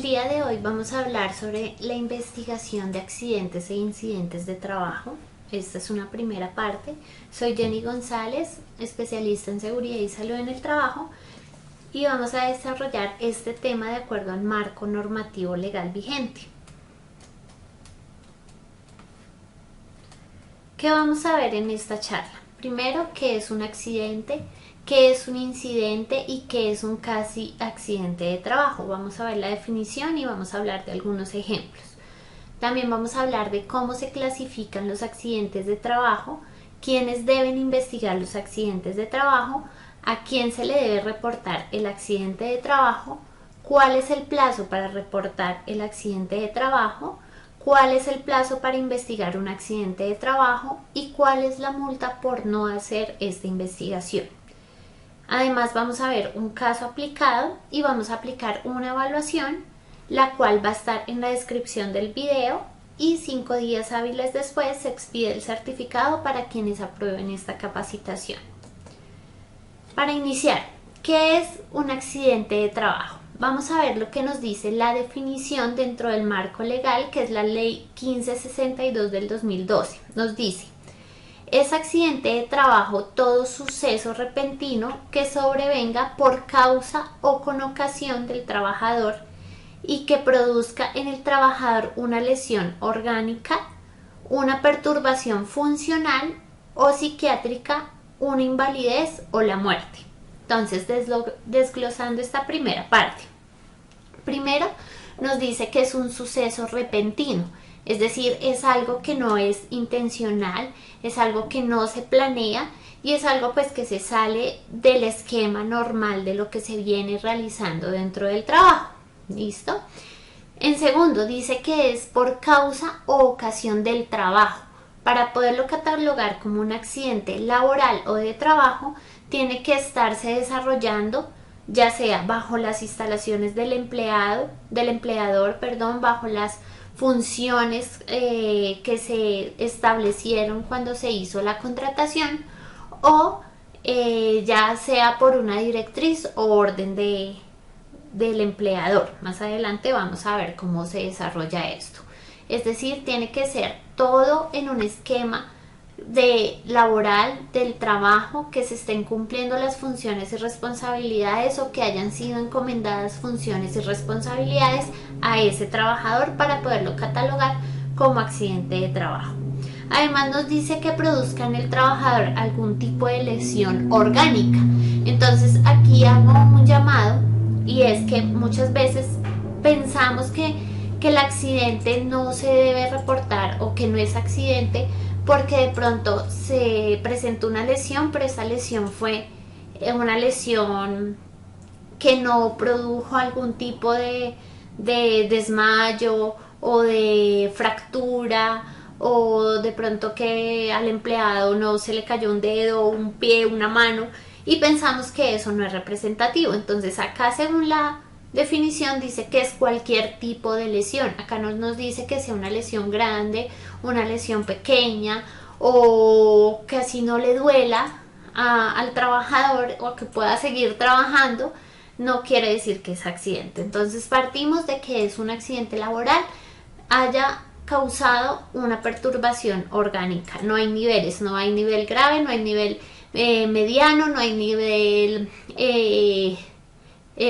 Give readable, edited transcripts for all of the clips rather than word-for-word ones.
El día de hoy vamos a hablar sobre la investigación de accidentes e incidentes de trabajo. Esta es una primera parte. Soy Jenny González, especialista en seguridad y salud en el trabajo, y vamos a desarrollar este tema de acuerdo al marco normativo legal vigente. ¿Qué vamos a ver en esta charla? Primero, ¿qué es un accidente? ¿Qué es un incidente y qué es un casi accidente de trabajo? Vamos a ver la definición y vamos a hablar de algunos ejemplos. También vamos a hablar de cómo se clasifican los accidentes de trabajo, quiénes deben investigar los accidentes de trabajo, a quién se le debe reportar el accidente de trabajo, cuál es el plazo para reportar el accidente de trabajo, cuál es el plazo para investigar un accidente de trabajo y cuál es la multa por no hacer esta investigación. Además vamos a ver un caso aplicado y vamos a aplicar una evaluación, la cual va a estar en la descripción del video, y 5 días hábiles después se expide el certificado para quienes aprueben esta capacitación. Para iniciar, ¿qué es un accidente de trabajo? Vamos a ver lo que nos dice la definición dentro del marco legal, que es la Ley 1562 del 2012. Nos dice: es accidente de trabajo todo suceso repentino que sobrevenga por causa o con ocasión del trabajador y que produzca en el trabajador una lesión orgánica, una perturbación funcional o psiquiátrica, una invalidez o la muerte. Entonces, desglosando esta primera parte. Primero, nos dice que es un suceso repentino. Es decir, es algo que no es intencional, es algo que no se planea y es algo pues que se sale del esquema normal de lo que se viene realizando dentro del trabajo. ¿Listo? En segundo, dice que es por causa o ocasión del trabajo. Para poderlo catalogar como un accidente laboral o de trabajo, tiene que estarse desarrollando ya sea bajo las instalaciones del empleador, bajo las funciones que se establecieron cuando se hizo la contratación, o ya sea por una directriz o orden del empleador. Más adelante vamos a ver cómo se desarrolla esto. Es decir, tiene que ser todo en un esquema laboral del trabajo, que se estén cumpliendo las funciones y responsabilidades o que hayan sido encomendadas funciones y responsabilidades a ese trabajador para poderlo catalogar como accidente de trabajo. Además nos dice que produzca en el trabajador algún tipo de lesión orgánica. Entonces aquí hago un llamado, y es que muchas veces pensamos que el accidente no se debe reportar o que no es accidente porque de pronto se presentó una lesión, pero esa lesión fue una lesión que no produjo algún tipo de desmayo o de fractura, o de pronto que al empleado no se le cayó un dedo, un pie, una mano, y pensamos que eso no es representativo. Entonces acá, según la definición, dice que es cualquier tipo de lesión. Acá no nos dice que sea una lesión grande, una lesión pequeña, o que así no le duela al trabajador o que pueda seguir trabajando, no quiere decir que es accidente. Entonces partimos de que es un accidente laboral, haya causado una perturbación orgánica. No hay niveles, no hay nivel grave, no hay nivel mediano, no hay nivel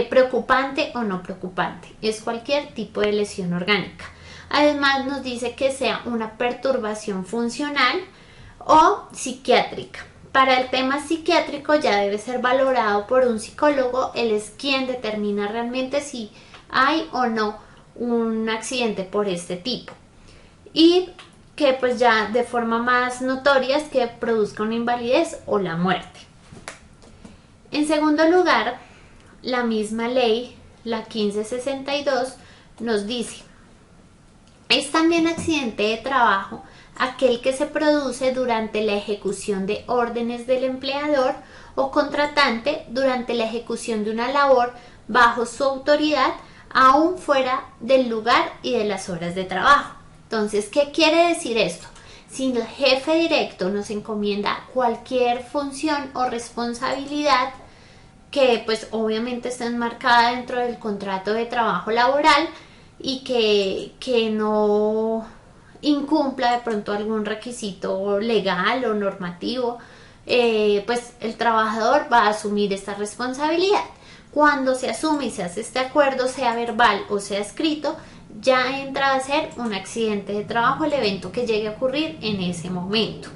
preocupante o no preocupante. Es cualquier tipo de lesión orgánica. Además nos dice que sea una perturbación funcional o psiquiátrica. Para el tema psiquiátrico ya debe ser valorado por un psicólogo. Él es quien determina realmente si hay o no un accidente por este tipo, y que pues ya de forma más notoria es que produzca una invalidez o la muerte. En segundo lugar, la misma ley, la 1562, nos dice: es también accidente de trabajo aquel que se produce durante la ejecución de órdenes del empleador o contratante durante la ejecución de una labor bajo su autoridad, aún fuera del lugar y de las horas de trabajo. Entonces, ¿qué quiere decir esto? Si el jefe directo nos encomienda cualquier función o responsabilidad que pues obviamente está enmarcada dentro del contrato de trabajo laboral, que no incumpla de pronto algún requisito legal o normativo, pues el trabajador va a asumir esta responsabilidad. Cuando se asume y se hace este acuerdo, sea verbal o sea escrito, ya entra a ser un accidente de trabajo el evento que llegue a ocurrir en ese momento.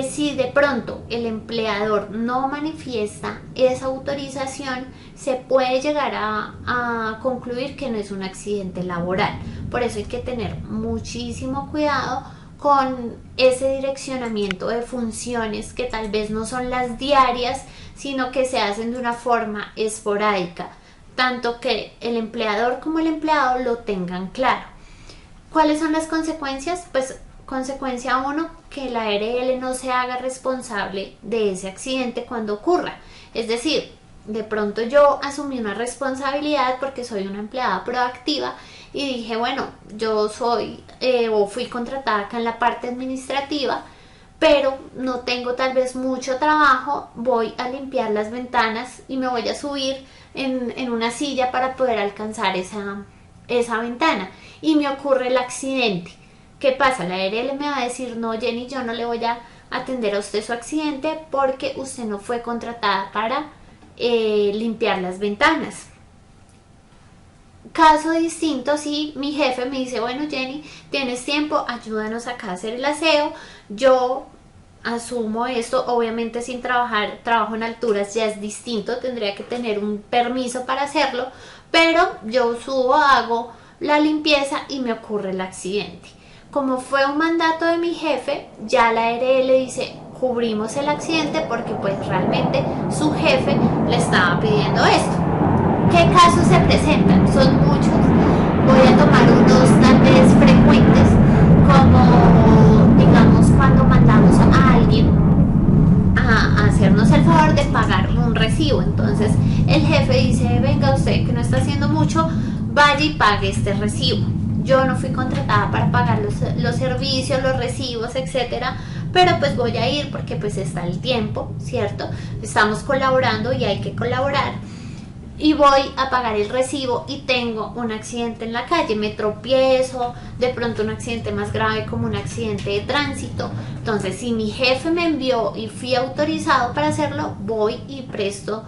Si de pronto el empleador no manifiesta esa autorización, se puede llegar a concluir que no es un accidente laboral. Por eso hay que tener muchísimo cuidado con ese direccionamiento de funciones que tal vez no son las diarias, sino que se hacen de una forma esporádica, tanto que el empleador como el empleado lo tengan claro. ¿Cuáles son las consecuencias? Pues consecuencia 1, que la ARL no se haga responsable de ese accidente cuando ocurra. Es decir, de pronto yo asumí una responsabilidad porque soy una empleada proactiva y dije, bueno, yo soy o fui contratada acá en la parte administrativa, pero no tengo tal vez mucho trabajo, voy a limpiar las ventanas y me voy a subir en una silla para poder alcanzar esa ventana y me ocurre el accidente. ¿Qué pasa? La ARL me va a decir, no, Jenny, yo no le voy a atender a usted su accidente porque usted no fue contratada para limpiar las ventanas. Caso distinto, si mi jefe me dice, bueno, Jenny, tienes tiempo, ayúdanos acá a hacer el aseo, yo asumo esto, obviamente sin trabajo en alturas ya es distinto, tendría que tener un permiso para hacerlo, pero yo subo, hago la limpieza y me ocurre el accidente. Como fue un mandato de mi jefe, ya la ARL dice, cubrimos el accidente porque pues realmente su jefe le estaba pidiendo esto. ¿Qué casos se presentan? Son muchos. Voy a tomar unos tal vez frecuentes, como digamos cuando mandamos a alguien a hacernos el favor de pagar un recibo. Entonces el jefe dice, venga usted que no está haciendo mucho, vaya y pague este recibo. Yo no fui contratada para pagar los servicios, los recibos, etcétera, pero pues voy a ir porque pues está el tiempo, ¿cierto? Estamos colaborando y hay que colaborar. Y voy a pagar el recibo y tengo un accidente en la calle, me tropiezo, de pronto un accidente más grave como un accidente de tránsito. Entonces, si mi jefe me envió y fui autorizado para hacerlo, voy y presto,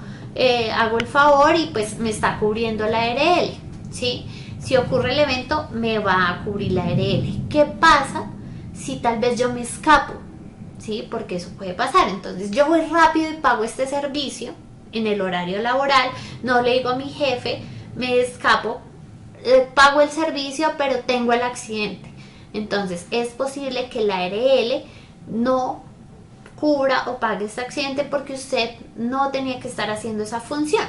hago el favor y pues me está cubriendo la ARL, ¿sí? Si ocurre el evento, me va a cubrir la ARL. ¿Qué pasa si tal vez yo me escapo? ¿Sí? Porque eso puede pasar. Entonces, yo voy rápido y pago este servicio en el horario laboral, no le digo a mi jefe, me escapo, pago el servicio, pero tengo el accidente. Entonces, es posible que la ARL no cubra o pague este accidente porque usted no tenía que estar haciendo esa función.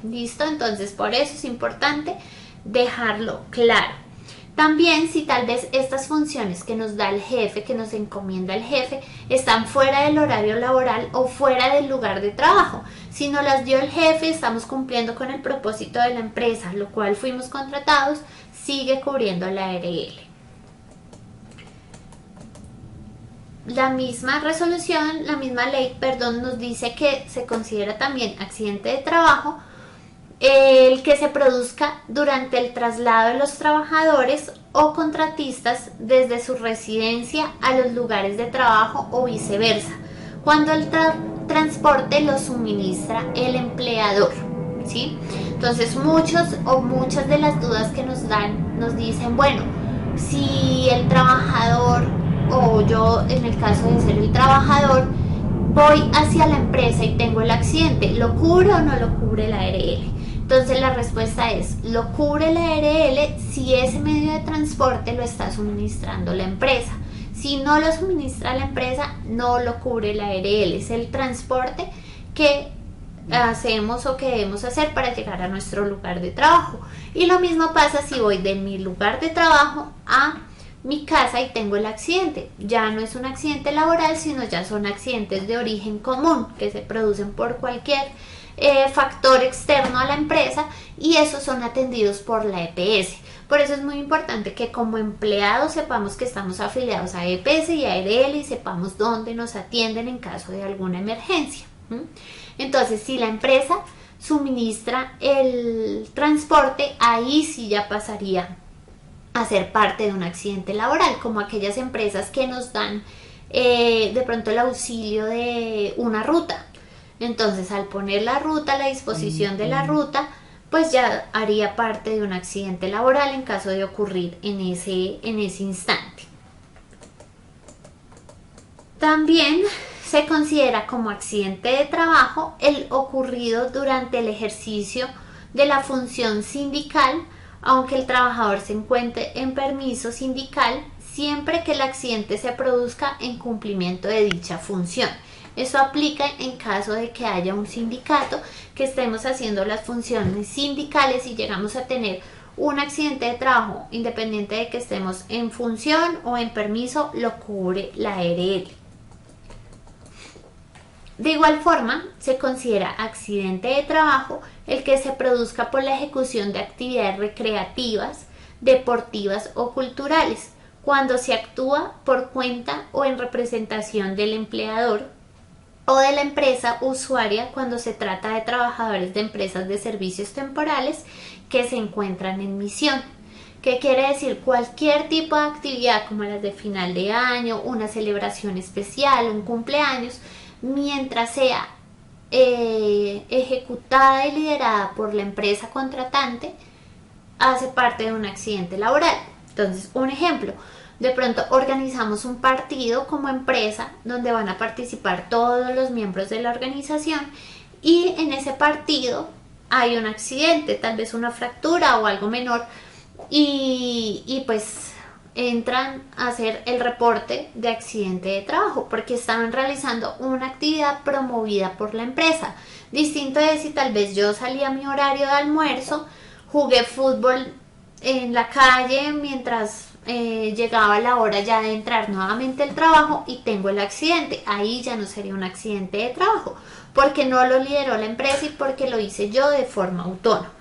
¿Listo? Entonces, por eso es importante dejarlo claro. También si tal vez estas funciones que nos da el jefe, que nos encomienda el jefe, están fuera del horario laboral o fuera del lugar de trabajo. Si nos las dio el jefe, estamos cumpliendo con el propósito de la empresa, lo cual fuimos contratados, sigue cubriendo la ARL. La misma resolución, la misma ley, perdón, nos dice que se considera también accidente de trabajo el que se produzca durante el traslado de los trabajadores o contratistas desde su residencia a los lugares de trabajo o viceversa, cuando el transporte lo suministra el empleador, ¿sí? Entonces muchas de las dudas que nos dan nos dicen, bueno, si el trabajador o yo en el caso de ser el trabajador voy hacia la empresa y tengo el accidente, ¿lo cubre o no lo cubre la ARL? Entonces la respuesta es, lo cubre la ARL si ese medio de transporte lo está suministrando la empresa. Si no lo suministra la empresa, no lo cubre la ARL. Es el transporte que hacemos o que debemos hacer para llegar a nuestro lugar de trabajo. Y lo mismo pasa si voy de mi lugar de trabajo a mi casa y tengo el accidente. Ya no es un accidente laboral, sino ya son accidentes de origen común que se producen por cualquier factor externo a la empresa y esos son atendidos por la EPS. Por eso es muy importante que como empleados sepamos que estamos afiliados a EPS y a ARL y sepamos dónde nos atienden en caso de alguna emergencia. Entonces, si la empresa suministra el transporte, ahí sí ya pasaría a ser parte de un accidente laboral, como aquellas empresas que nos dan de pronto el auxilio de una ruta. Entonces, al poner la ruta a la disposición de la ruta, pues ya haría parte de un accidente laboral en caso de ocurrir en ese instante. También se considera como accidente de trabajo el ocurrido durante el ejercicio de la función sindical, aunque el trabajador se encuentre en permiso sindical, siempre que el accidente se produzca en cumplimiento de dicha función. Eso aplica en caso de que haya un sindicato, que estemos haciendo las funciones sindicales y llegamos a tener un accidente de trabajo, independiente de que estemos en función o en permiso, lo cubre la ARL. De igual forma, se considera accidente de trabajo el que se produzca por la ejecución de actividades recreativas, deportivas o culturales, cuando se actúa por cuenta o en representación del empleador o de la empresa usuaria, cuando se trata de trabajadores de empresas de servicios temporales que se encuentran en misión. ¿Qué quiere decir? Cualquier tipo de actividad como las de final de año, una celebración especial, un cumpleaños, mientras sea ejecutada y liderada por la empresa contratante, hace parte de un accidente laboral. Entonces, un ejemplo, de pronto organizamos un partido como empresa donde van a participar todos los miembros de la organización y en ese partido hay un accidente, tal vez una fractura o algo menor, y pues entran a hacer el reporte de accidente de trabajo porque estaban realizando una actividad promovida por la empresa. Distinto es si tal vez yo salí a mi horario de almuerzo, jugué fútbol en la calle mientras llegaba la hora ya de entrar nuevamente al trabajo y tengo el accidente. Ahí ya no sería un accidente de trabajo porque no lo lideró la empresa y porque lo hice yo de forma autónoma.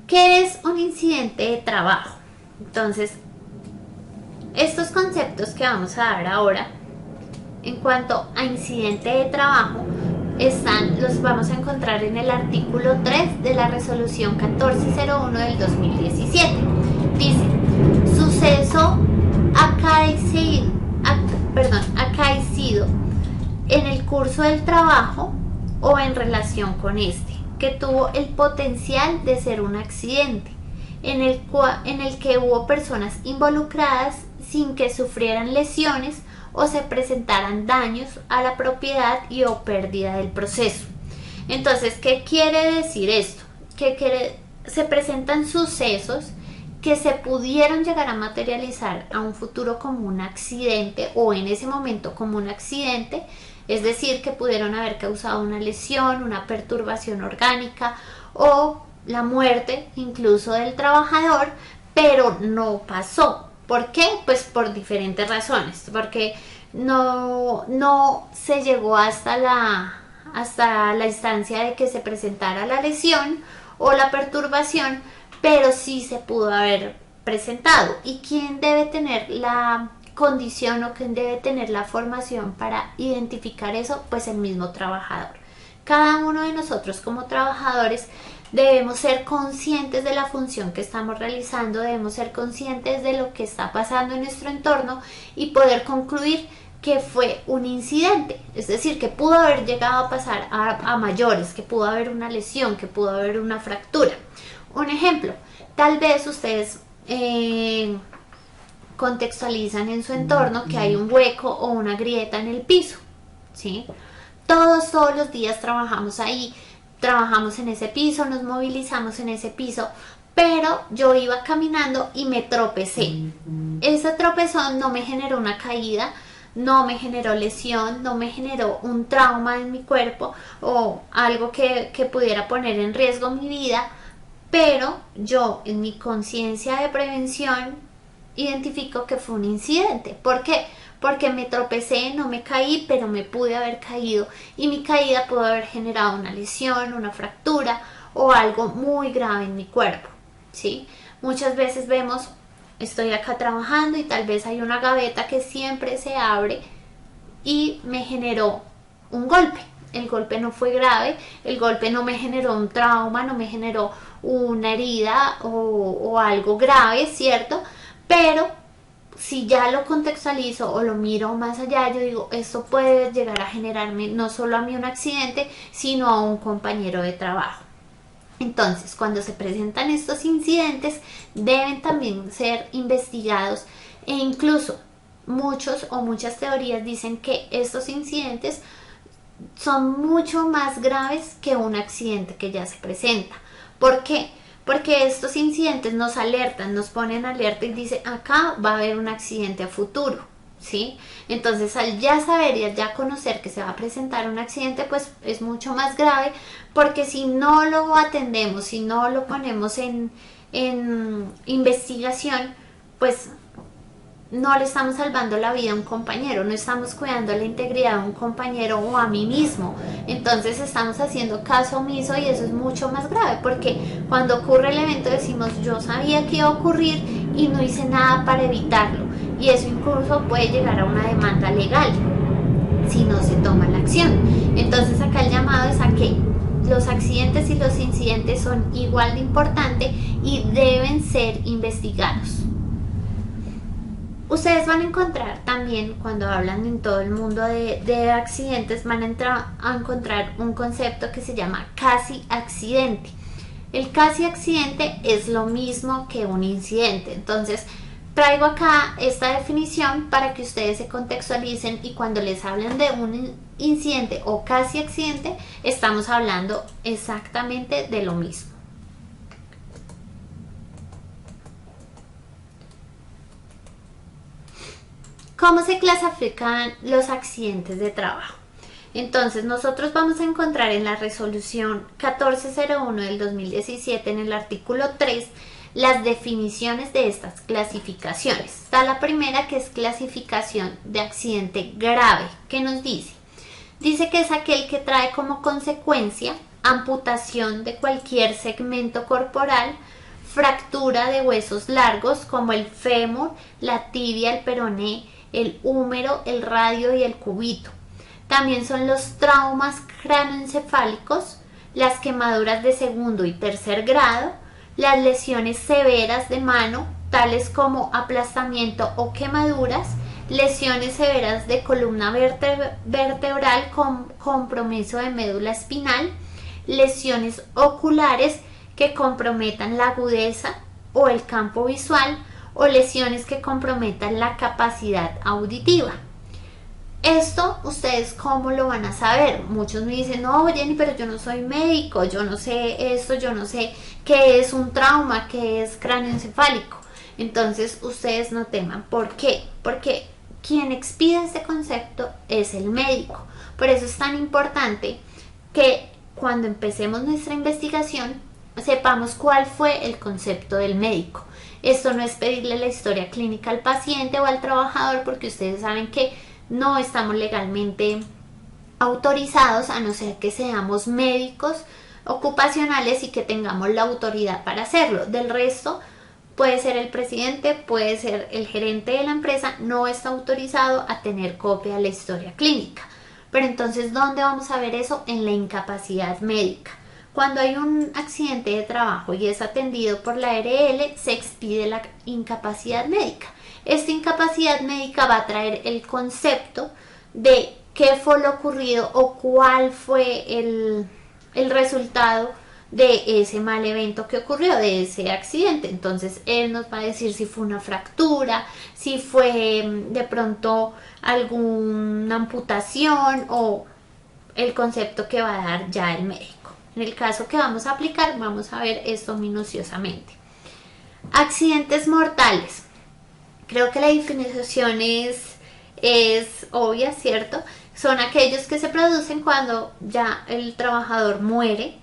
¿Qué es un incidente de trabajo? Entonces, estos conceptos que vamos a dar ahora en cuanto a incidente de trabajo los vamos a encontrar en el artículo 3 de la resolución 1401 del 2017. Dice, suceso acaecido en el curso del trabajo o en relación con este, que tuvo el potencial de ser un accidente, en el que hubo personas involucradas sin que sufrieran lesiones o se presentaran daños a la propiedad y o pérdida del proceso. Entonces, ¿qué quiere decir esto? Se presentan sucesos que se pudieron llegar a materializar a un futuro como un accidente o en ese momento como un accidente, es decir, que pudieron haber causado una lesión, una perturbación orgánica o la muerte incluso del trabajador, pero no pasó. ¿Por qué? Pues por diferentes razones, porque no se llegó hasta la instancia de que se presentara la lesión o la perturbación, pero sí se pudo haber presentado. ¿Y quién debe tener la condición o quién debe tener la formación para identificar eso? Pues el mismo trabajador. Cada uno de nosotros como trabajadores debemos ser conscientes de la función que estamos realizando, debemos ser conscientes de lo que está pasando en nuestro entorno y poder concluir que fue un incidente, es decir, que pudo haber llegado a pasar a mayores, que pudo haber una lesión, que pudo haber una fractura. Un ejemplo, tal vez ustedes contextualizan en su entorno que hay un hueco o una grieta en el piso, ¿sí? Todos los días trabajamos ahí, trabajamos en ese piso, nos movilizamos en ese piso, pero yo iba caminando y me tropecé. Ese tropezón no me generó una caída, no me generó lesión, no me generó un trauma en mi cuerpo o algo que pudiera poner en riesgo mi vida, pero yo en mi conciencia de prevención identifico que fue un incidente. ¿Por qué? Porque me tropecé, no me caí, pero me pude haber caído y mi caída pudo haber generado una lesión, una fractura o algo muy grave en mi cuerpo, ¿sí? Muchas veces vemos, estoy acá trabajando y tal vez hay una gaveta que siempre se abre y me generó un golpe. El golpe no fue grave, el golpe no me generó un trauma, no me generó una herida o algo grave, ¿cierto? Pero si ya lo contextualizo o lo miro más allá, yo digo, esto puede llegar a generarme no solo a mí un accidente, sino a un compañero de trabajo. Entonces, cuando se presentan estos incidentes, deben también ser investigados e incluso muchos o muchas teorías dicen que estos incidentes son mucho más graves que un accidente que ya se presenta. ¿Por qué? Porque estos incidentes nos alertan, nos ponen alerta y dicen, acá va a haber un accidente a futuro, ¿sí? Entonces, al ya saber y al ya conocer que se va a presentar un accidente, pues es mucho más grave, porque si no lo atendemos, si no lo ponemos en investigación, pues no le estamos salvando la vida a un compañero, no estamos cuidando la integridad de un compañero o a mí mismo. Entonces estamos haciendo caso omiso y eso es mucho más grave, porque cuando ocurre el evento decimos, yo sabía que iba a ocurrir y no hice nada para evitarlo. Y eso incluso puede llegar a una demanda legal si no se toma la acción. Entonces acá el llamado es a que los accidentes y los incidentes son igual de importantes y deben ser investigados. Ustedes van a encontrar también, cuando hablan en todo el mundo de accidentes, van a encontrar un concepto que se llama casi accidente. El casi accidente es lo mismo que un incidente. Entonces, traigo acá esta definición para que ustedes se contextualicen y cuando les hablen de un incidente o casi accidente, estamos hablando exactamente de lo mismo. ¿Cómo se clasifican los accidentes de trabajo? Entonces, nosotros vamos a encontrar en la resolución 1401 del 2017, en el artículo 3, las definiciones de estas clasificaciones. Está la primera, que es clasificación de accidente grave. ¿Qué nos dice? Dice que es aquel que trae como consecuencia amputación de cualquier segmento corporal, fractura de huesos largos como el fémur, la tibia, el peroné, el húmero, el radio y el cúbito. También son los traumas cráneoencefálicos, las quemaduras de segundo y tercer grado, las lesiones severas de mano, tales como aplastamiento o quemaduras, lesiones severas de columna vertebral con compromiso de médula espinal, lesiones oculares que comprometan la agudeza o el campo visual, o lesiones que comprometan la capacidad auditiva. Esto, ¿ustedes cómo lo van a saber? Muchos me dicen, no, Jenny, pero yo no soy médico, yo no sé esto, yo no sé qué es un trauma, qué es cráneoencefálico. Entonces, ustedes no teman. ¿Por qué? Porque quien expide este concepto es el médico. Por eso es tan importante que cuando empecemos nuestra investigación, sepamos cuál fue el concepto del médico. Esto no es pedirle la historia clínica al paciente o al trabajador, porque ustedes saben que no estamos legalmente autorizados, a no ser que seamos médicos ocupacionales y que tengamos la autoridad para hacerlo. Del resto, puede ser el presidente, puede ser el gerente de la empresa, no está autorizado a tener copia de la historia clínica. Pero entonces, ¿dónde vamos a ver eso? En la incapacidad médica. Cuando hay un accidente de trabajo y es atendido por la ARL, se expide la incapacidad médica. Esta incapacidad médica va a traer el concepto de qué fue lo ocurrido o cuál fue el resultado de ese mal evento que ocurrió, de ese accidente. Entonces él nos va a decir si fue una fractura, si fue de pronto alguna amputación o el concepto que va a dar ya el médico. En el caso que vamos a aplicar, vamos a ver esto minuciosamente. Accidentes mortales. Creo que la definición es obvia, ¿cierto? Son aquellos que se producen cuando ya el trabajador muere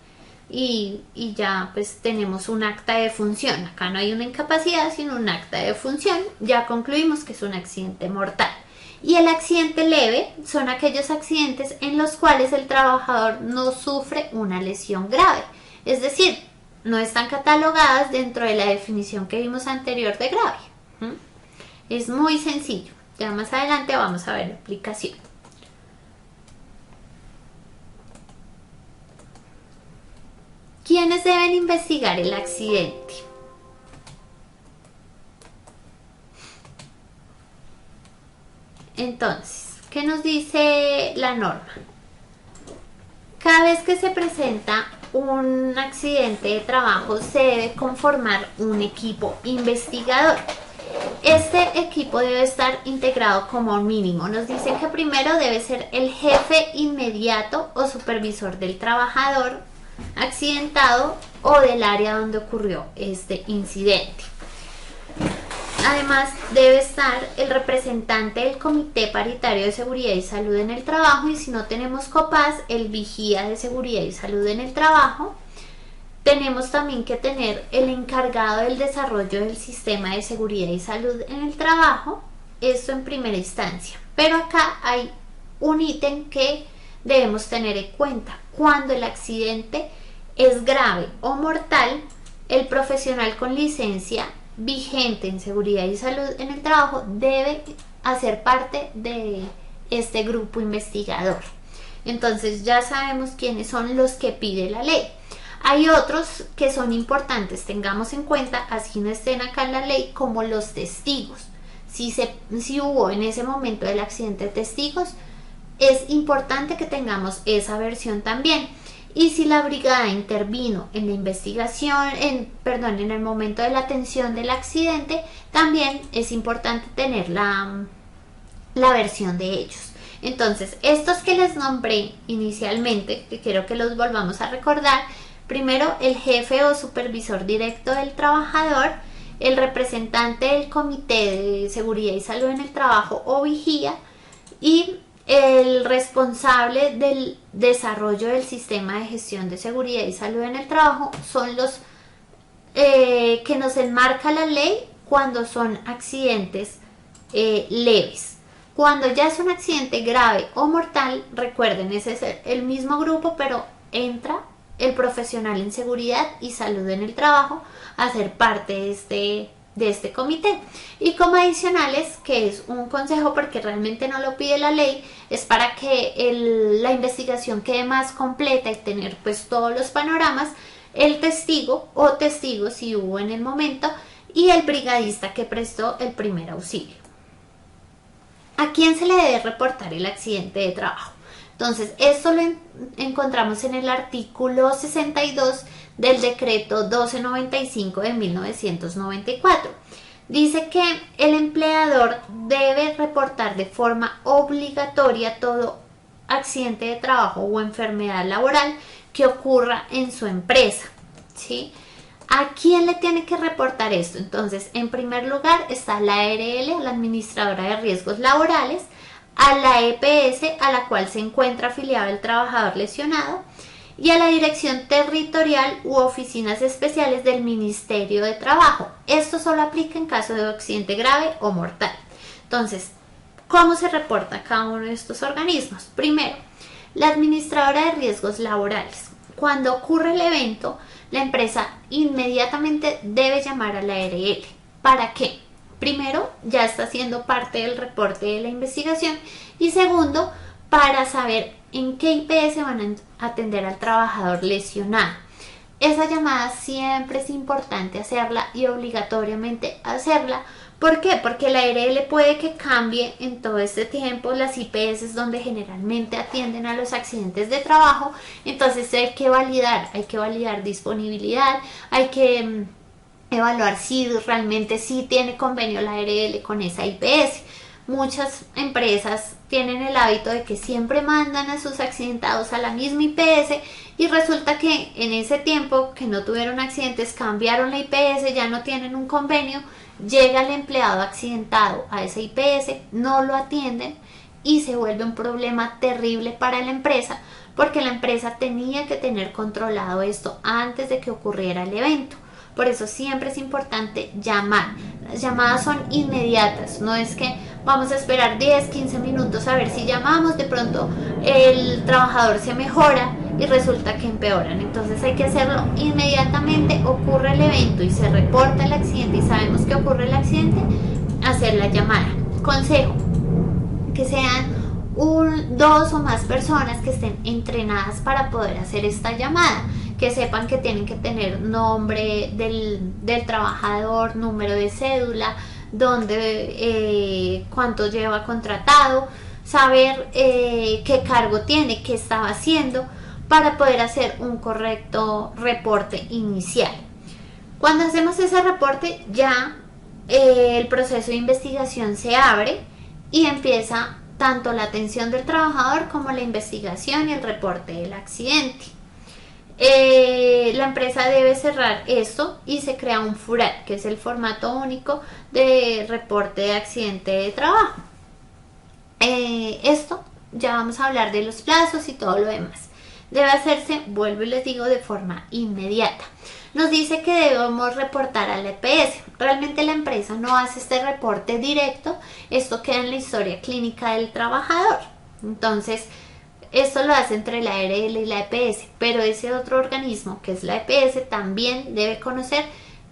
y ya pues tenemos un acta de función. Acá no hay una incapacidad, sino un acta de función. Ya concluimos que es un accidente mortal. Y el accidente leve son aquellos accidentes en los cuales el trabajador no sufre una lesión grave. Es decir, no están catalogadas dentro de la definición que vimos anterior de grave. Es muy sencillo. Ya más adelante vamos a ver la aplicación. ¿Quiénes deben investigar el accidente? Entonces, ¿qué nos dice la norma? Cada vez que se presenta un accidente de trabajo se debe conformar un equipo investigador. Este equipo debe estar integrado como mínimo. Nos dicen que primero debe ser el jefe inmediato o supervisor del trabajador accidentado o del área donde ocurrió este incidente. Además debe estar el representante del Comité Paritario de Seguridad y Salud en el Trabajo, y si no tenemos COPAS, el vigía de Seguridad y Salud en el Trabajo. Tenemos también que tener el encargado del desarrollo del sistema de seguridad y salud en el trabajo, esto en primera instancia. Pero acá hay un ítem que debemos tener en cuenta. Cuando el accidente es grave o mortal, el profesional con licencia vigente en seguridad y salud en el trabajo debe hacer parte de este grupo investigador. Entonces ya sabemos quiénes son los que pide la ley. Hay otros que son importantes, tengamos en cuenta, así no estén acá en la ley, como los testigos. Si hubo en ese momento del accidente testigos, es importante que tengamos esa versión también. Y si la brigada intervino en la investigación, en el momento de la atención del accidente, también es importante tener la versión de ellos. Entonces, estos que les nombré inicialmente, que quiero que los volvamos a recordar: primero, el jefe o supervisor directo del trabajador, el representante del Comité de Seguridad y Salud en el Trabajo o vigía, y el responsable del desarrollo del sistema de gestión de seguridad y salud en el trabajo. Son los que nos enmarca la ley cuando son accidentes leves. Cuando ya es un accidente grave o mortal, recuerden, ese es el mismo grupo, pero entra el profesional en seguridad y salud en el trabajo a ser parte de este comité. Y como adicionales, que es un consejo porque realmente no lo pide la ley, es para que la investigación quede más completa y tener pues todos los panoramas: el testigo o testigos si hubo en el momento, y el brigadista que prestó el primer auxilio. ¿A quién se le debe reportar el accidente de trabajo? Entonces, esto lo encontramos en el artículo 62 del decreto 1295 de 1994. Dice que el empleador debe reportar de forma obligatoria todo accidente de trabajo o enfermedad laboral que ocurra en su empresa, ¿sí? ¿A quién le tiene que reportar esto? Entonces, en primer lugar está la ARL, la Administradora de Riesgos Laborales, a la EPS a la cual se encuentra afiliado el trabajador lesionado, y a la Dirección Territorial u Oficinas Especiales del Ministerio de Trabajo. Esto solo aplica en caso de accidente grave o mortal. Entonces, ¿cómo se reporta cada uno de estos organismos? Primero, la Administradora de Riesgos Laborales. Cuando ocurre el evento, la empresa inmediatamente debe llamar a la ARL. ¿Para qué? Primero, ya está haciendo parte del reporte de la investigación, y segundo, para saber en qué IPS van a atender al trabajador lesionado. Esa llamada siempre es importante hacerla y obligatoriamente hacerla. ¿Por qué? Porque la ARL puede que cambie en todo este tiempo las IPS donde generalmente atienden a los accidentes de trabajo. Entonces hay que validar disponibilidad, hay que evaluar si realmente sí tiene convenio la ARL con esa IPS. Muchas empresas tienen el hábito de que siempre mandan a sus accidentados a la misma IPS, y resulta que en ese tiempo que no tuvieron accidentes cambiaron la IPS, ya no tienen un convenio, llega el empleado accidentado a esa IPS, no lo atienden y se vuelve un problema terrible para la empresa, porque la empresa tenía que tener controlado esto antes de que ocurriera el evento. Por eso siempre es importante llamar. Las llamadas son inmediatas, no es que vamos a esperar 10, 15 minutos a ver si llamamos, de pronto el trabajador se mejora y resulta que empeoran. Entonces hay que hacerlo inmediatamente. Ocurre el evento y se reporta el accidente y sabemos que ocurre el accidente, hacer la llamada. Consejo: que sean dos o más personas que estén entrenadas para poder hacer esta llamada, que sepan que tienen que tener nombre del trabajador, número de cédula, cuánto lleva contratado, saber qué cargo tiene, qué estaba haciendo, para poder hacer un correcto reporte inicial. Cuando hacemos ese reporte, ya el proceso de investigación se abre y empieza tanto la atención del trabajador como la investigación y el reporte del accidente. La empresa debe cerrar esto y se crea un FURAT, que es el formato único de reporte de accidente de trabajo. Esto ya vamos a hablar de los plazos y todo lo demás. Debe hacerse, vuelvo y les digo, de forma inmediata. Nos dice que debemos reportar al EPS. Realmente la empresa no hace este reporte directo, esto queda en la historia clínica del trabajador. Entonces, esto lo hace entre la ARL y la EPS, pero ese otro organismo, que es la EPS, también debe conocer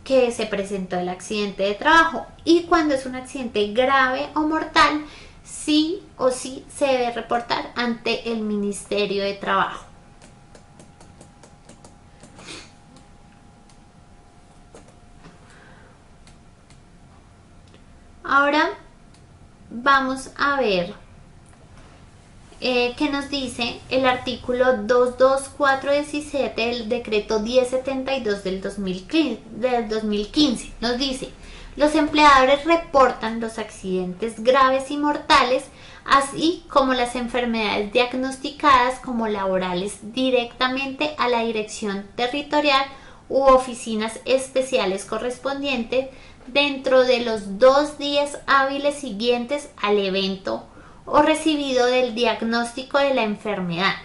que se presentó el accidente de trabajo. Y cuando es un accidente grave o mortal, sí o sí se debe reportar ante el Ministerio de Trabajo. Ahora vamos a ver qué nos dice el artículo 22417 del decreto 1072 del 2015. Nos dice: los empleadores reportan los accidentes graves y mortales, así como las enfermedades diagnosticadas como laborales, directamente a la Dirección Territorial u oficinas especiales correspondientes dentro de los 2 días hábiles siguientes al evento o recibido del diagnóstico de la enfermedad,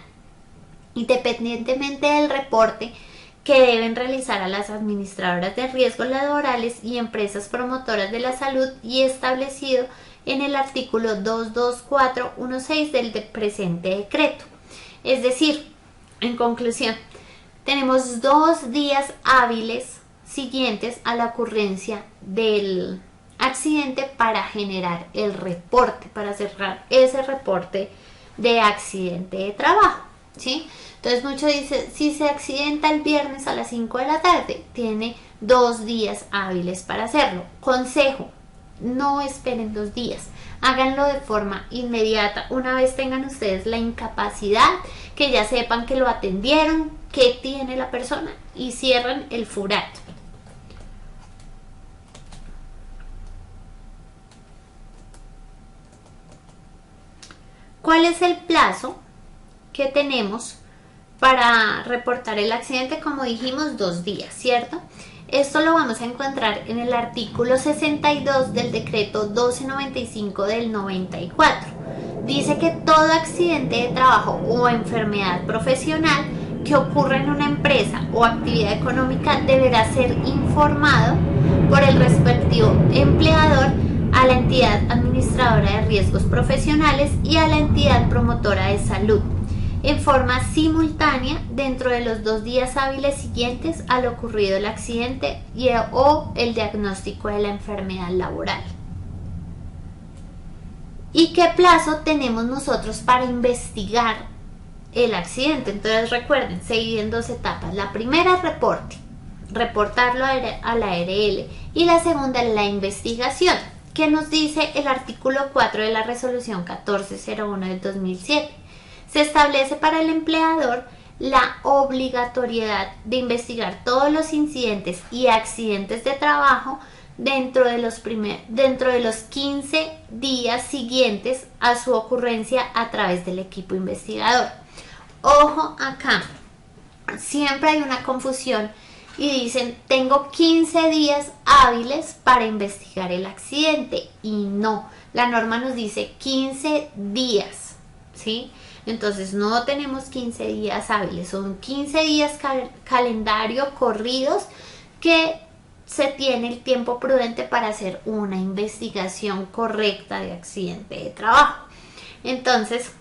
independientemente del reporte que deben realizar a las administradoras de riesgos laborales y empresas promotoras de la salud y establecido en el artículo 22416 del presente decreto. Es decir, en conclusión, tenemos 2 días hábiles siguientes a la ocurrencia del accidente para generar el reporte, para cerrar ese reporte de accidente de trabajo, ¿sí? Entonces muchos dicen, si se accidenta el viernes a las 5 de la tarde, tiene 2 días hábiles para hacerlo. Consejo: no esperen 2 días, háganlo de forma inmediata. Una vez tengan ustedes la incapacidad, que ya sepan que lo atendieron, qué tiene la persona, y cierran el FURAT. ¿Cuál es el plazo que tenemos para reportar el accidente? Como dijimos, 2 días, ¿cierto? Esto lo vamos a encontrar en el artículo 62 del decreto 1295 del 94. Dice que todo accidente de trabajo o enfermedad profesional que ocurra en una empresa o actividad económica deberá ser informado por el respectivo empleador a la entidad administradora de riesgos profesionales y a la entidad promotora de salud en forma simultánea dentro de los 2 días hábiles siguientes al ocurrido el accidente o el diagnóstico de la enfermedad laboral. ¿Y qué plazo tenemos nosotros para investigar el accidente? Entonces recuerden, se divide en 2 etapas. La primera es reportarlo a la ARL, y la segunda es la investigación. ¿Qué nos dice el artículo 4 de la resolución 1401 del 2007? Se establece para el empleador la obligatoriedad de investigar todos los incidentes y accidentes de trabajo dentro de los 15 días siguientes a su ocurrencia a través del equipo investigador. Ojo acá, siempre hay una confusión y dicen: tengo 15 días hábiles para investigar el accidente, y no, la norma nos dice 15 días, ¿sí? Entonces no tenemos 15 días hábiles, son 15 días calendario corridos que se tiene el tiempo prudente para hacer una investigación correcta de accidente de trabajo. Entonces,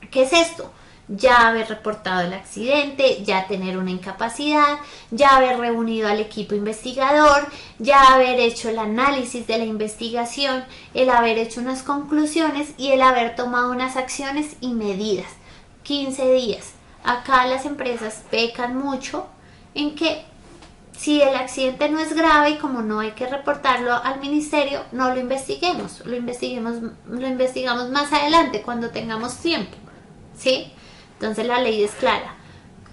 ¿qué es esto? Ya haber reportado el accidente, ya tener una incapacidad, ya haber reunido al equipo investigador, ya haber hecho el análisis de la investigación, el haber hecho unas conclusiones y el haber tomado unas acciones y medidas. 15 días. Acá las empresas pecan mucho en que si el accidente no es grave y como no hay que reportarlo al ministerio, no lo investiguemos, lo investigamos más adelante cuando tengamos tiempo, ¿sí? Entonces la ley es clara,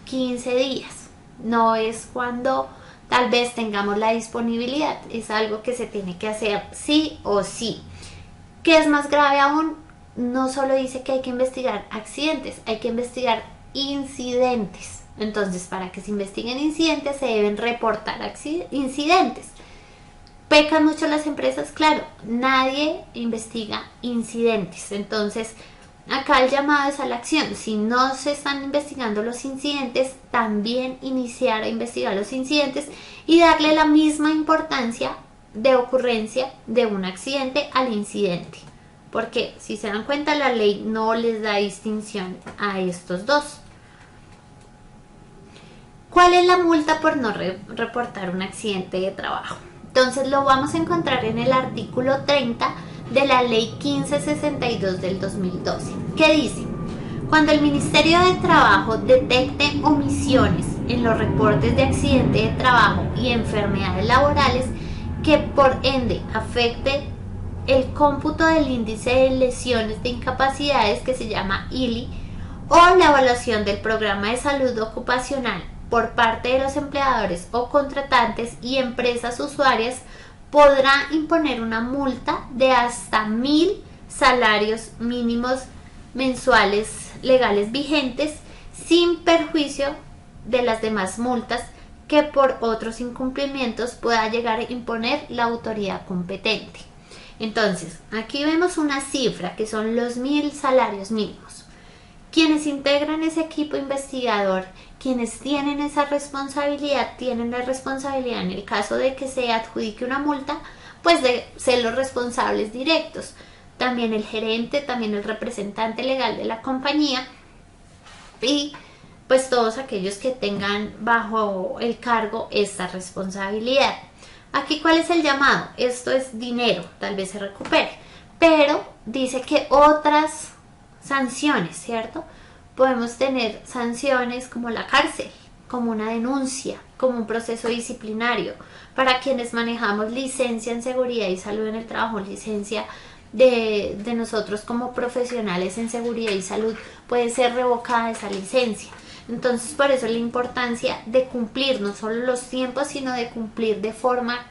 15 días, no es cuando tal vez tengamos la disponibilidad, es algo que se tiene que hacer sí o sí. ¿Qué es más grave aún? No solo dice que hay que investigar accidentes, hay que investigar incidentes. Entonces, para que se investiguen incidentes, se deben reportar incidentes. Pecan mucho las empresas, claro, nadie investiga incidentes. Entonces, acá el llamado es a la acción. Si no se están investigando los incidentes, también iniciar a investigar los incidentes y darle la misma importancia de ocurrencia de un accidente al incidente. Porque si se dan cuenta, la ley no les da distinción a estos dos. ¿Cuál es la multa por no reportar un accidente de trabajo? Entonces lo vamos a encontrar en el artículo 30 de la ley 1562 del 2012, que dice: cuando el Ministerio de Trabajo detecte omisiones en los reportes de accidente de trabajo y enfermedades laborales que por ende afecte el cómputo del índice de lesiones de incapacidades, que se llama ILI, o la evaluación del programa de salud ocupacional por parte de los empleadores o contratantes y empresas usuarias, podrá imponer una multa de hasta 1.000 salarios mínimos mensuales legales vigentes, sin perjuicio de las demás multas que por otros incumplimientos pueda llegar a imponer la autoridad competente. Entonces, aquí vemos una cifra que son los 1.000 salarios mínimos. Quienes integran ese equipo investigador, quienes tienen esa responsabilidad, tienen la responsabilidad en el caso de que se adjudique una multa, pues de ser los responsables directos. También el gerente, también el representante legal de la compañía y pues todos aquellos que tengan bajo el cargo esta responsabilidad. Aquí, ¿cuál es el llamado? Esto es dinero, tal vez se recupere, pero dice que otras sanciones, ¿cierto? Podemos tener sanciones como la cárcel, como una denuncia, como un proceso disciplinario. Para quienes manejamos licencia en seguridad y salud en el trabajo, licencia de nosotros como profesionales en seguridad y salud, puede ser revocada esa licencia. Entonces, por eso la importancia de cumplir no solo los tiempos, sino de cumplir de forma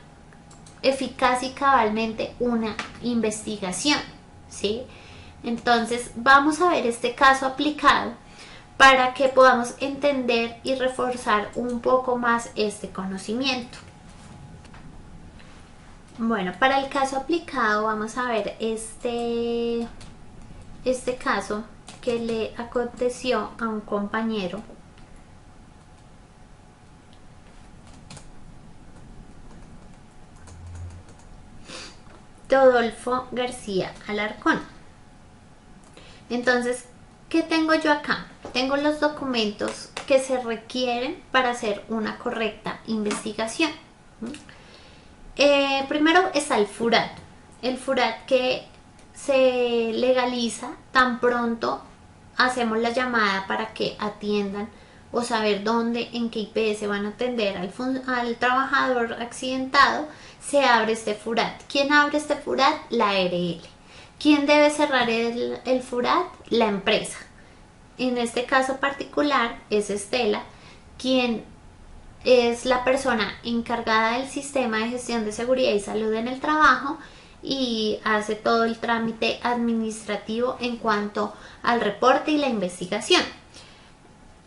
eficaz y cabalmente una investigación, ¿sí? Entonces vamos a ver este caso aplicado para que podamos entender y reforzar un poco más este conocimiento. Bueno, para el caso aplicado vamos a ver este caso que le aconteció a un compañero Rodolfo García Alarcón. Entonces, ¿qué tengo yo acá? Tengo los documentos que se requieren para hacer una correcta investigación. Primero está el FURAT. El FURAT que se legaliza tan pronto hacemos la llamada para que atiendan o saber dónde, en qué IPS van a atender al trabajador accidentado. Se abre este FURAT. ¿Quién abre este FURAT? La ARL. ¿Quién debe cerrar el FURAT? La empresa. En este caso particular es Estela, quien es la persona encargada del sistema de gestión de seguridad y salud en el trabajo y hace todo el trámite administrativo en cuanto al reporte y la investigación.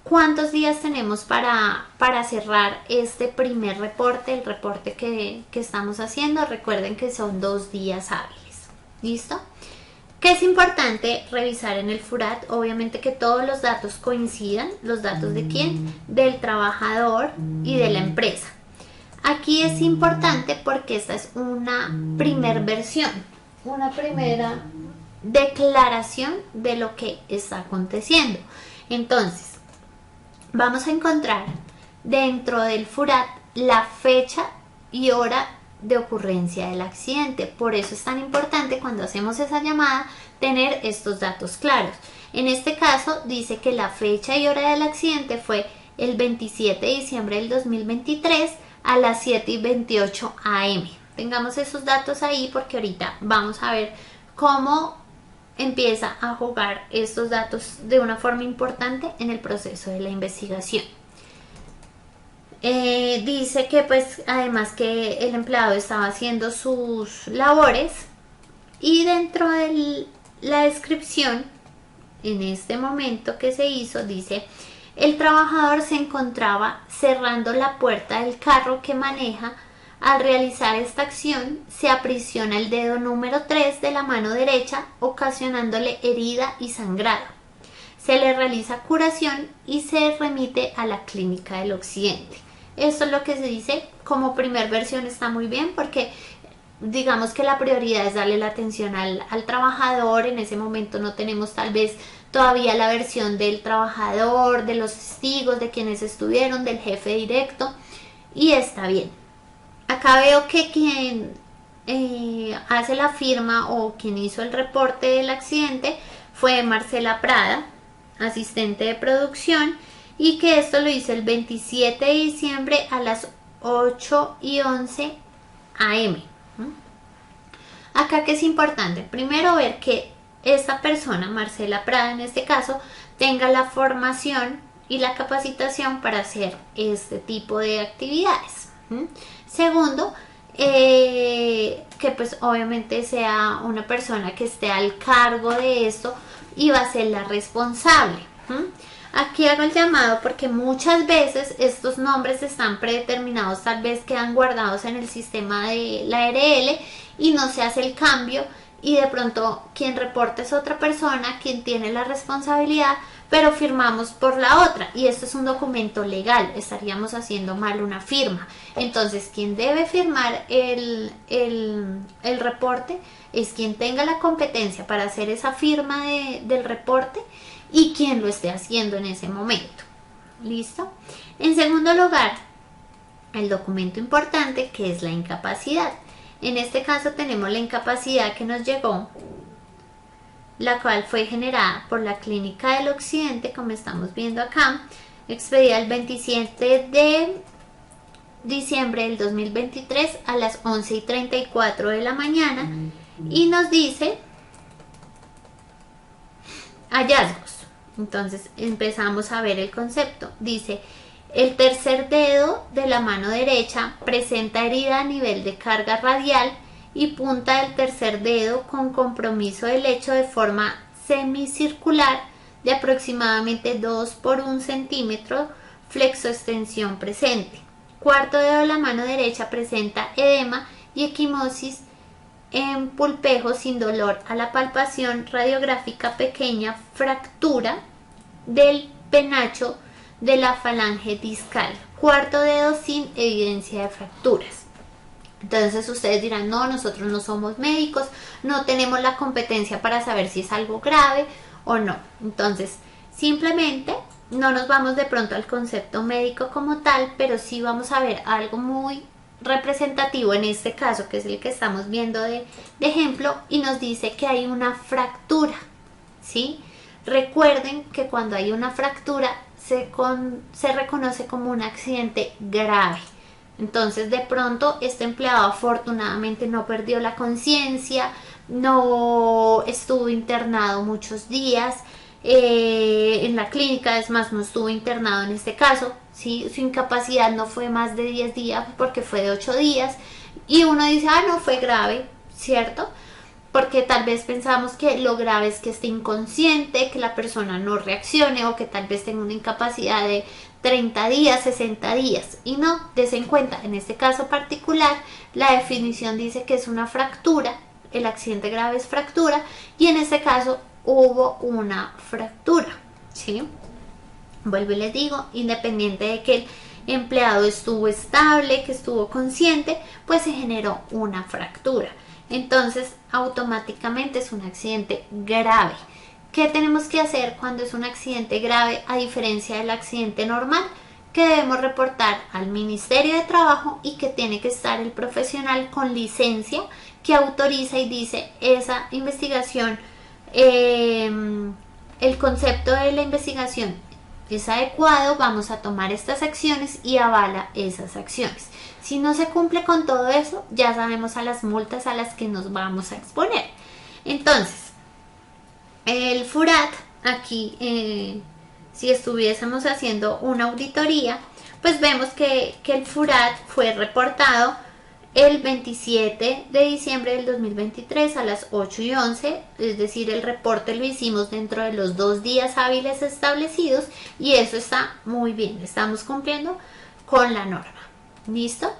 ¿Cuántos días tenemos para cerrar este primer reporte, el reporte que estamos haciendo? Recuerden que son 2 días hábiles. ¿Listo? ¿Qué es importante revisar en el FURAT? Obviamente que todos los datos coincidan. ¿Los datos de quién? Del trabajador y de la empresa. Aquí es importante porque esta es una primer versión, una primera declaración de lo que está aconteciendo. Entonces, vamos a encontrar dentro del FURAT la fecha y hora de ocurrencia del accidente. Por eso es tan importante cuando hacemos esa llamada tener estos datos claros. En este caso dice que la fecha y hora del accidente fue el 27 de diciembre del 2023 a las 7:28 am. Tengamos esos datos ahí porque ahorita vamos a ver cómo empieza a jugar estos datos de una forma importante en el proceso de la investigación. Dice que pues además que el empleado estaba haciendo sus labores y dentro de la descripción en este momento que se hizo dice: el trabajador se encontraba cerrando la puerta del carro que maneja. Al realizar esta acción se aprisiona el dedo número 3 de la mano derecha, ocasionándole herida y sangrado. Se le realiza curación y se remite a la clínica del occidente. Esto es lo que se dice. Como primer versión está muy bien porque digamos que la prioridad es darle la atención al trabajador. En ese momento no tenemos tal vez todavía la versión del trabajador, de los testigos, de quienes estuvieron, del jefe directo, y está bien. Acá veo que quien hace la firma o quien hizo el reporte del accidente fue Marcela Prada, asistente de producción, y que esto lo hizo el 27 de diciembre a las 8:11 am. Acá que es importante, primero ver que esta persona, Marcela Prada en este caso, tenga la formación y la capacitación para hacer este tipo de actividades. Segundo, que pues obviamente sea una persona que esté al cargo de esto y va a ser la responsable. Aquí hago el llamado porque muchas veces estos nombres están predeterminados, tal vez quedan guardados en el sistema de la ARL y no se hace el cambio, y de pronto quien reporta es otra persona, quien tiene la responsabilidad, pero firmamos por la otra, y esto es un documento legal, estaríamos haciendo mal una firma. Entonces quien debe firmar el reporte es quien tenga la competencia para hacer esa firma del reporte y quien lo esté haciendo en ese momento. ¿Listo? En segundo lugar, el documento importante, que es la incapacidad. En este caso tenemos la incapacidad que nos llegó, la cual fue generada por la Clínica del Occidente, como estamos viendo acá, expedida el 27 de diciembre del 2023 a las 11:34 de la mañana, y nos dice hallazgos. Entonces empezamos a ver el concepto. Dice: el tercer dedo de la mano derecha presenta herida a nivel de carga radial y punta del tercer dedo con compromiso del lecho de forma semicircular de aproximadamente 2 por 1 centímetro, flexoextensión presente. Cuarto dedo de la mano derecha presenta edema y equimosis en pulpejo sin dolor a la palpación radiográfica, pequeña fractura del penacho de la falange discal. Cuarto dedo sin evidencia de fracturas. Entonces ustedes dirán: no, nosotros no somos médicos, no tenemos la competencia para saber si es algo grave o no. Entonces simplemente no nos vamos de pronto al concepto médico como tal, pero sí vamos a ver algo muy representativo en este caso, que es el que estamos viendo de ejemplo, y nos dice que hay una fractura, ¿sí? Recuerden que cuando hay una fractura se reconoce como un accidente grave. Entonces de pronto este empleado afortunadamente no perdió la conciencia, no estuvo internado muchos días en la clínica, es más, no estuvo internado en este caso, ¿sí? Su incapacidad no fue más de 10 días porque fue de 8 días, y uno dice: ah, no fue grave, ¿cierto? Porque tal vez pensamos que lo grave es que esté inconsciente, que la persona no reaccione, o que tal vez tenga una incapacidad de 30 días, 60 días. Y no, des en cuenta, en este caso particular, la definición dice que es una fractura, el accidente grave es fractura, y en este caso hubo una fractura, ¿sí? Vuelvo y les digo, independiente de que el empleado estuvo estable, que estuvo consciente, pues se generó una fractura. Entonces automáticamente es un accidente grave. ¿Qué tenemos que hacer cuando es un accidente grave a diferencia del accidente normal? que debemos reportar al Ministerio de Trabajo y que tiene que estar el profesional con licencia que autoriza y dice esa investigación, el concepto de la investigación es adecuado, vamos a tomar estas acciones y avala esas acciones. Si no se cumple con todo eso, ya sabemos a las multas a las que nos vamos a exponer. Entonces, el FURAT, aquí, si estuviésemos haciendo una auditoría, pues vemos que el FURAT fue reportado el 27 de diciembre del 2023 a las 8:11, es decir, el reporte lo hicimos dentro de los 2 días hábiles establecidos y eso está muy bien, estamos cumpliendo con la norma. ¿Listo?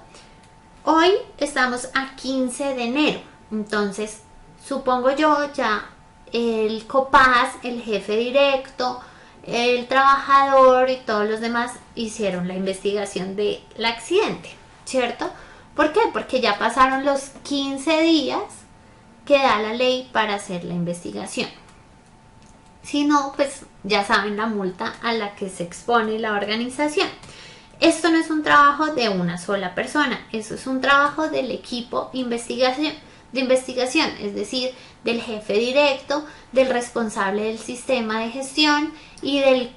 Hoy estamos a 15 de enero, entonces supongo yo ya el COPAS, el jefe directo, el trabajador y todos los demás hicieron la investigación del accidente, ¿cierto? ¿Por qué? Porque ya pasaron los 15 días que da la ley para hacer la investigación. Si no, pues ya saben la multa a la que se expone la organización. Esto no es un trabajo de una sola persona, eso es un trabajo del equipo de investigación, es decir, del jefe directo, del responsable del sistema de gestión y del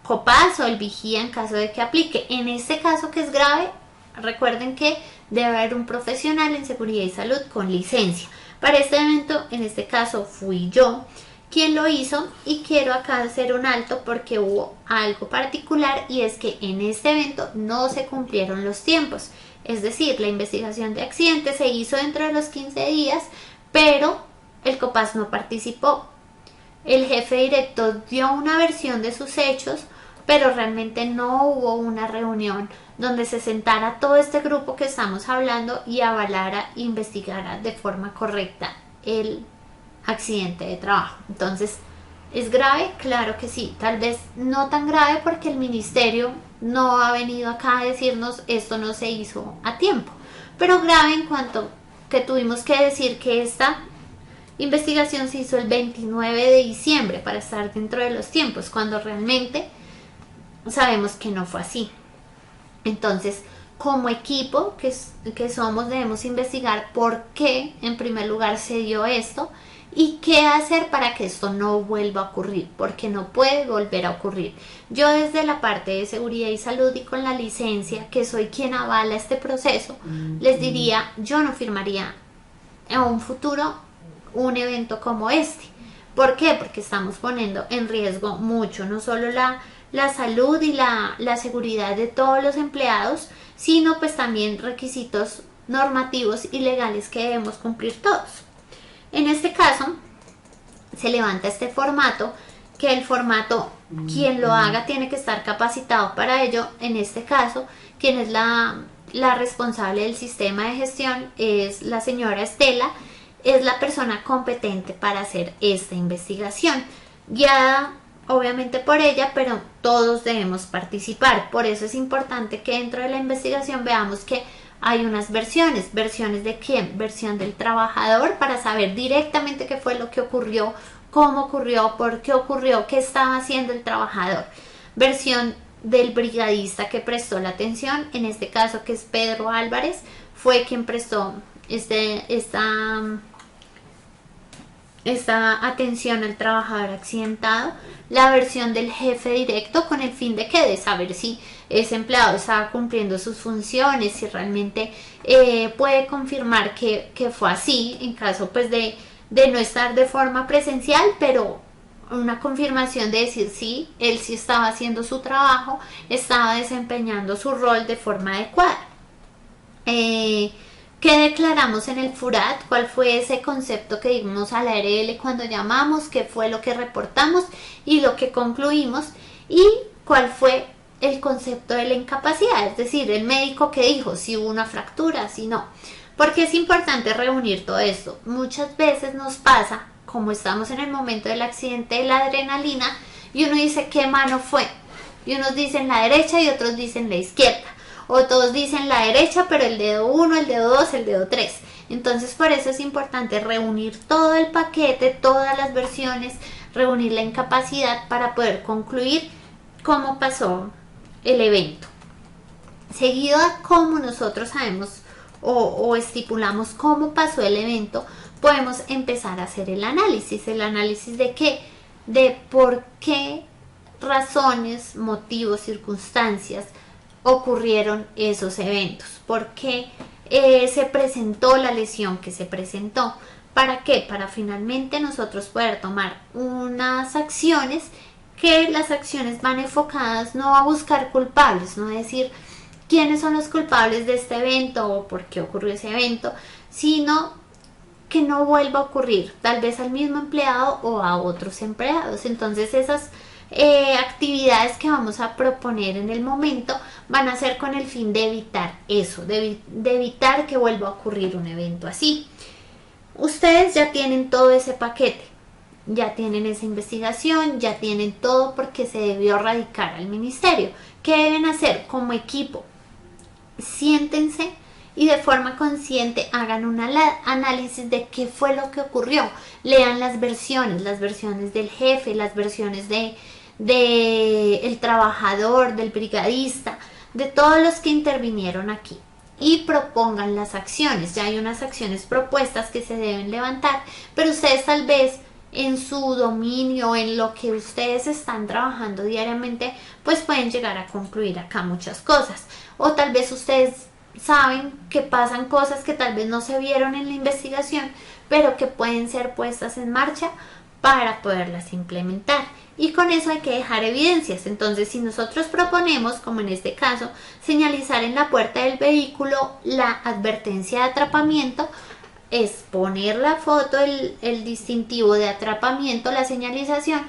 COPAS o el vigía en caso de que aplique. En este caso que es grave, recuerden que debe haber un profesional en seguridad y salud con licencia. Para este evento, en este caso fui yo quien lo hizo y quiero acá hacer un alto porque hubo algo particular y es que en este evento no se cumplieron los tiempos. Es decir, la investigación de accidentes se hizo dentro de los 15 días, pero el COPAS no participó. El jefe directo dio una versión de sus hechos, pero realmente no hubo una reunión donde se sentara todo este grupo que estamos hablando y avalara e investigara de forma correcta el accidente de trabajo. Entonces, ¿es grave? Claro que sí. Tal vez no tan grave porque el ministerio no ha venido acá a decirnos esto no se hizo a tiempo, pero grave en cuanto que tuvimos que decir que esta investigación se hizo el 29 de diciembre para estar dentro de los tiempos, cuando realmente sabemos que no fue así. Entonces, como equipo que somos, debemos investigar por qué en primer lugar se dio esto y qué hacer para que esto no vuelva a ocurrir, porque no puede volver a ocurrir. Yo desde la parte de seguridad y salud y con la licencia, que soy quien avala este proceso, les diría, yo no firmaría en un futuro un evento como este. ¿Por qué? Porque estamos poniendo en riesgo mucho, no solo la salud y la seguridad de todos los empleados, sino pues también requisitos normativos y legales que debemos cumplir todos. En este caso, se levanta este formato, que el formato, quien lo haga tiene que estar capacitado para ello. En este caso, quien es la responsable del sistema de gestión es la señora Estela, es la persona competente para hacer esta investigación, guiada obviamente por ella, pero todos debemos participar. Por eso es importante que dentro de la investigación veamos que hay unas versiones. ¿Versiones de quién? Versión del trabajador para saber directamente qué fue lo que ocurrió, cómo ocurrió, por qué ocurrió, qué estaba haciendo el trabajador. Versión del brigadista que prestó la atención, en este caso que es Pedro Álvarez, fue quien prestó esta atención al trabajador accidentado. La versión del jefe directo con el fin de saber si ese empleado estaba cumpliendo sus funciones, si realmente puede confirmar que fue así, en caso pues de no estar de forma presencial, pero una confirmación de decir sí, él sí estaba haciendo su trabajo, estaba desempeñando su rol de forma adecuada. ¿Qué declaramos en el FURAT? ¿Cuál fue ese concepto que dimos a la ARL cuando llamamos? ¿Qué fue lo que reportamos y lo que concluimos? ¿Y cuál fue el concepto de la incapacidad? Es decir, el médico que dijo si hubo una fractura, si no. Porque es importante reunir todo esto. Muchas veces nos pasa, como estamos en el momento del accidente, de la adrenalina, y uno dice ¿qué mano fue? Y unos dicen la derecha y otros dicen la izquierda. O todos dicen la derecha, pero el dedo 1, el dedo 2, el dedo 3. Entonces por eso es importante reunir todo el paquete, todas las versiones, reunir la incapacidad para poder concluir cómo pasó el evento. Seguido a cómo nosotros sabemos o estipulamos cómo pasó el evento, podemos empezar a hacer el análisis. ¿El análisis de qué? De por qué razones, motivos, circunstancias ocurrieron esos eventos. ¿Por qué se presentó la lesión que se presentó? ¿Para qué? Para finalmente nosotros poder tomar unas acciones, que las acciones van enfocadas no a buscar culpables, no a decir quiénes son los culpables de este evento o por qué ocurrió ese evento, sino que no vuelva a ocurrir, tal vez al mismo empleado o a otros empleados. Entonces esas actividades que vamos a proponer en el momento van a ser con el fin de evitar eso, de evitar que vuelva a ocurrir un evento así. Ustedes ya tienen todo ese paquete, ya tienen esa investigación, ya tienen todo porque se debió radicar al ministerio. ¿Qué deben hacer como equipo? Siéntense y de forma consciente hagan un análisis de qué fue lo que ocurrió. Lean las versiones del jefe, las versiones de el trabajador, del brigadista, de todos los que intervinieron aquí, y propongan las acciones. Ya hay unas acciones propuestas que se deben levantar, pero ustedes tal vez en su dominio, en lo que ustedes están trabajando diariamente, pues pueden llegar a concluir acá muchas cosas, o tal vez ustedes saben que pasan cosas que tal vez no se vieron en la investigación, pero que pueden ser puestas en marcha para poderlas implementar. Y con eso hay que dejar evidencias. Entonces, si nosotros proponemos, como en este caso, señalizar en la puerta del vehículo la advertencia de atrapamiento, es poner la foto, el distintivo de atrapamiento, la señalización,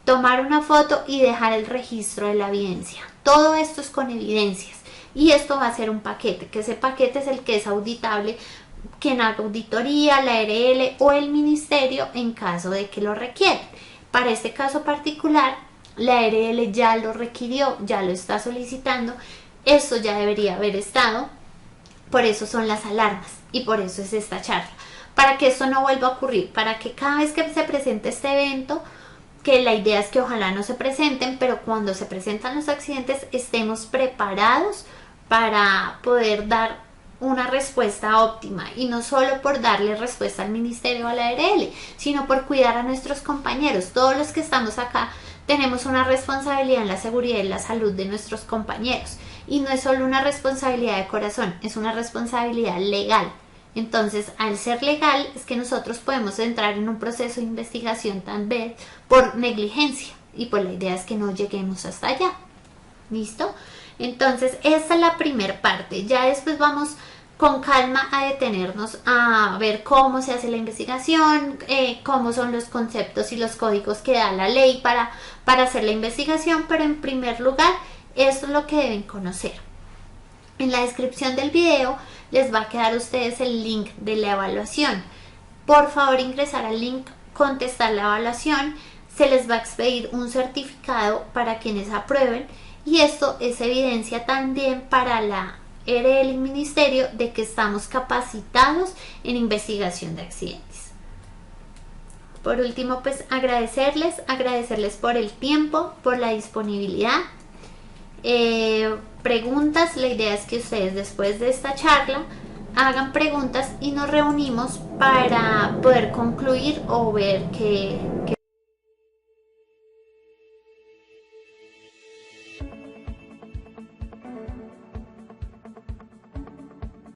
tomar una foto y dejar el registro de la evidencia. Todo esto es con evidencias. Y esto va a ser un paquete, que ese paquete es el que es auditable, quien haga auditoría, la ARL o el ministerio en caso de que lo requiera. Para este caso particular, la ARL ya lo requirió, ya lo está solicitando, esto ya debería haber estado, por eso son las alarmas y por eso es esta charla, para que esto no vuelva a ocurrir, para que cada vez que se presente este evento, que la idea es que ojalá no se presenten, pero cuando se presentan los accidentes estemos preparados para poder dar una respuesta óptima, y no solo por darle respuesta al ministerio o a la ARL, sino por cuidar a nuestros compañeros. Todos los que estamos acá tenemos una responsabilidad en la seguridad y la salud de nuestros compañeros, y no es solo una responsabilidad de corazón, es una responsabilidad legal. Entonces, al ser legal, es que nosotros podemos entrar en un proceso de investigación tal vez por negligencia, y pues la idea es que no lleguemos hasta allá. ¿Listo? Entonces, esta es la primera parte. Ya después vamos con calma a detenernos a ver cómo se hace la investigación, cómo son los conceptos y los códigos que da la ley para hacer la investigación, pero en primer lugar, esto es lo que deben conocer. En la descripción del video les va a quedar a ustedes el link de la evaluación. Por favor, ingresar al link, contestar la evaluación, se les va a expedir un certificado para quienes aprueben, y esto es evidencia también para la ARL y ministerio de que estamos capacitados en investigación de accidentes. Por último, pues agradecerles por el tiempo, por la disponibilidad. Preguntas, la idea es que ustedes después de esta charla hagan preguntas y nos reunimos para poder concluir o ver qué